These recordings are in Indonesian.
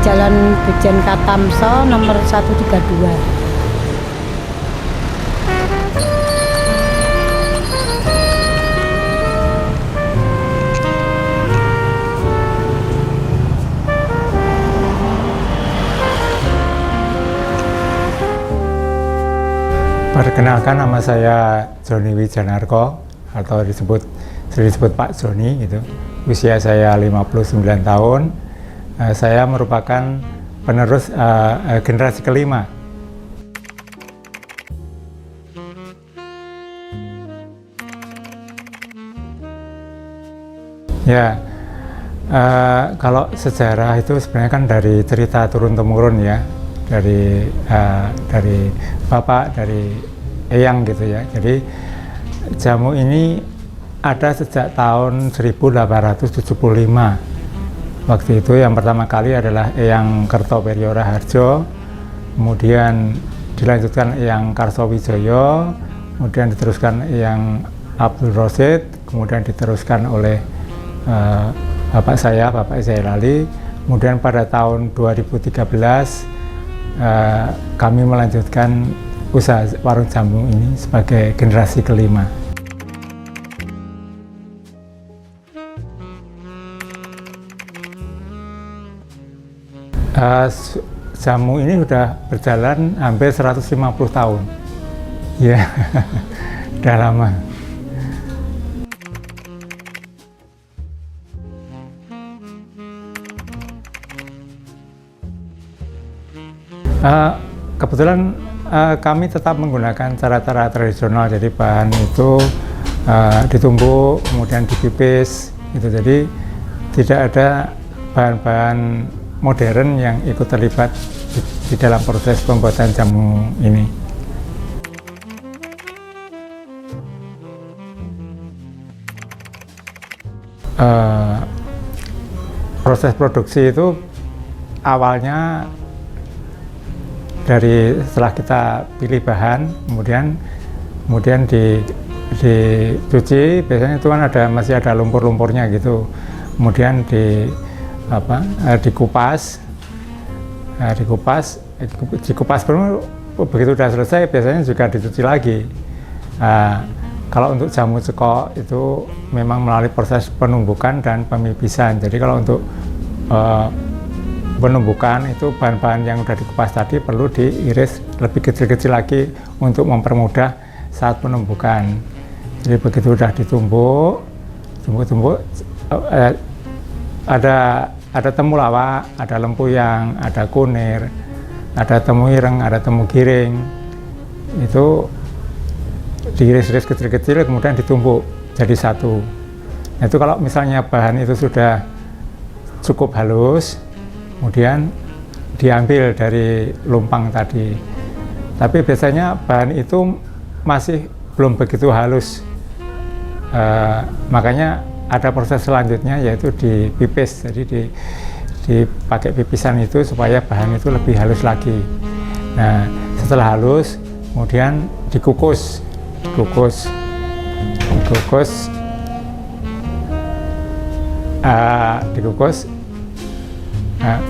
Jalan Brigjen Katamso nomor 132. Perkenalkan, nama saya Joni Wijanarko atau disebut Pak Joni gitu. Usia saya 59 tahun. Saya merupakan penerus generasi kelima. Ya, kalau sejarah itu sebenarnya kan dari cerita turun-temurun ya, dari bapak, dari eyang gitu ya. Jadi jamu ini ada sejak tahun 1875. Waktu itu yang pertama kali adalah Eyang Kertoperyo Raharjo, kemudian dilanjutkan Eyang Karsowijoyo, kemudian diteruskan Eyang Abdul Rosid, kemudian diteruskan oleh Bapak Zailali. Kemudian pada tahun 2013 kami melanjutkan usaha warung jamu ini sebagai generasi kelima. Jamu ini sudah berjalan hampir 150 tahun. Ya, udah lama. Kebetulan kami tetap menggunakan cara-cara tradisional, jadi bahan itu ditumbuk, kemudian dipipis, gitu. Jadi tidak ada bahan-bahan modern yang ikut terlibat di dalam proses pembuatan jamu ini. Proses produksi itu awalnya dari setelah kita pilih bahan, kemudian dicuci, biasanya itu kan masih ada lumpur-lumpurnya gitu, kemudian dikupas begitu sudah selesai biasanya juga dicuci lagi. Kalau untuk jamu cekok itu memang melalui proses penumbukan dan pemipisan. Jadi kalau untuk penumbukan itu bahan-bahan yang sudah dikupas tadi perlu diiris lebih kecil-kecil lagi untuk mempermudah saat penumbukan. Jadi begitu sudah ditumbuk ada temulawak, ada lempuyang, ada kunir, ada temu ireng, ada temu giring. Itu diiris-iris kecil-kecil kemudian ditumbuk jadi satu. Nah, itu kalau misalnya bahan itu sudah cukup halus, kemudian diambil dari lumpang tadi. Tapi biasanya bahan itu masih belum begitu halus. Makanya ada proses selanjutnya yaitu dipipis, jadi dipakai pipisan itu supaya bahan itu lebih halus lagi. Nah, setelah halus kemudian dikukus.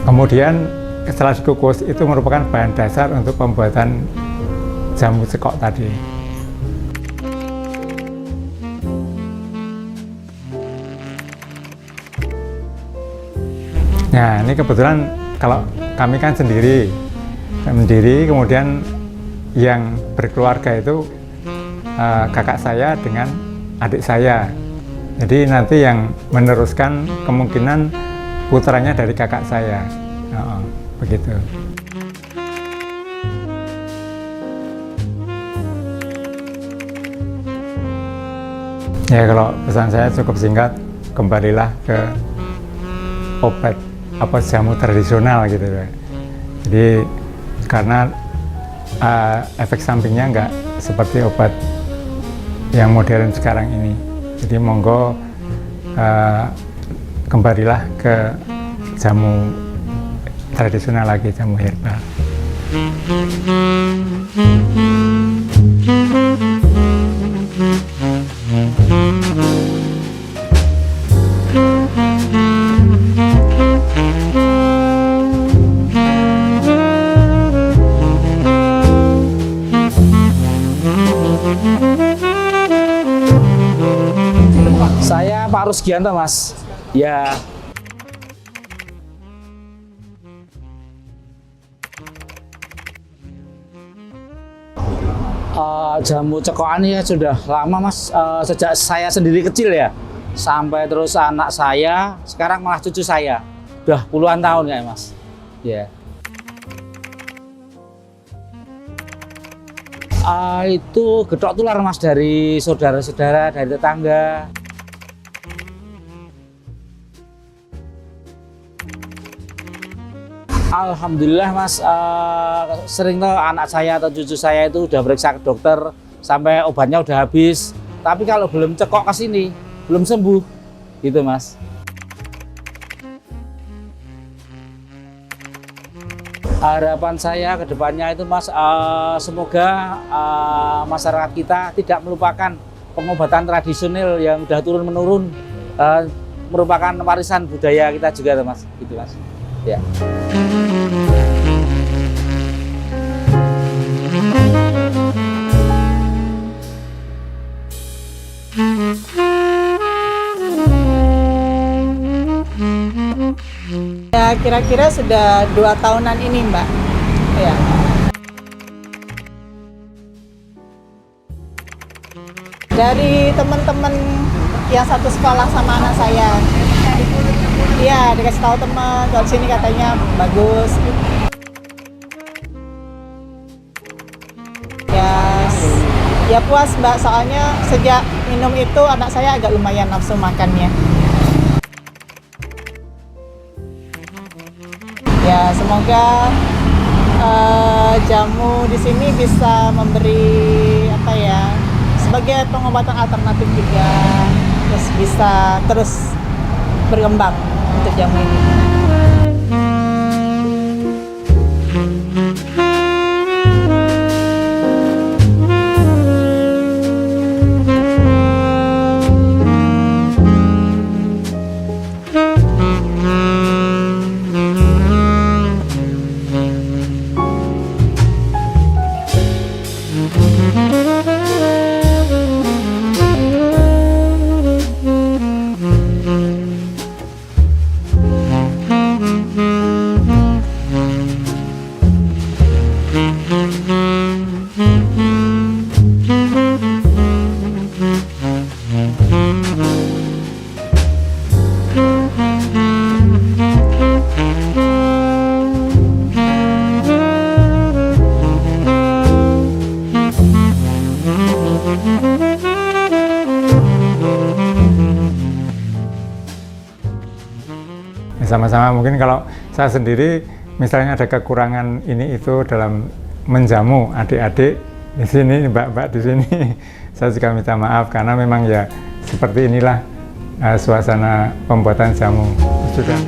Kemudian setelah dikukus itu merupakan bahan dasar untuk pembuatan jamu cekok tadi. Nah, ini kebetulan kalau kami kan sendiri, kemudian yang berkeluarga itu kakak saya dengan adik saya. Jadi nanti yang meneruskan kemungkinan putranya dari kakak saya, begitu. Ya, kalau pesan saya cukup singkat, kembalilah ke obat jamu tradisional gitu ya. Jadi karena efek sampingnya nggak seperti obat yang modern sekarang ini. Jadi monggo kembalilah ke jamu tradisional lagi, jamu herbal. Rusgianto Mas. Ya. Jamu cekokan ya sudah lama Mas, sejak saya sendiri kecil ya, sampai terus anak saya, sekarang malah cucu saya, udah puluhan tahun ya Mas. Ya. Itu getok tular Mas dari saudara-saudara, dari tetangga. Alhamdulillah Mas, sering tuh anak saya atau cucu saya itu udah periksa ke dokter sampai obatnya udah habis. Tapi kalau belum cekok ke sini, belum sembuh, gitu Mas. Harapan saya ke depannya itu Mas, semoga masyarakat kita tidak melupakan pengobatan tradisional yang udah turun-menurun, merupakan warisan budaya kita juga Mas, gitu Mas. Ya. Ya kira-kira sudah 2 tahunan ini Mbak. Ya. Dari teman-teman yang satu sekolah sama anak saya. Iya, dikasih tahu teman, kalau sini katanya bagus. Ya puas Mbak, soalnya sejak minum itu anak saya agak lumayan nafsu makannya. Ya semoga jamu di sini bisa memberi apa ya, sebagai pengobatan alternatif juga, terus bisa terus berkembang untuk jamu ini. Sama-sama, mungkin kalau saya sendiri misalnya ada kekurangan ini itu dalam menjamu adik-adik di sini, mbak-mbak di sini, saya juga minta maaf karena memang ya seperti inilah suasana pembuatan jamu. Sudah.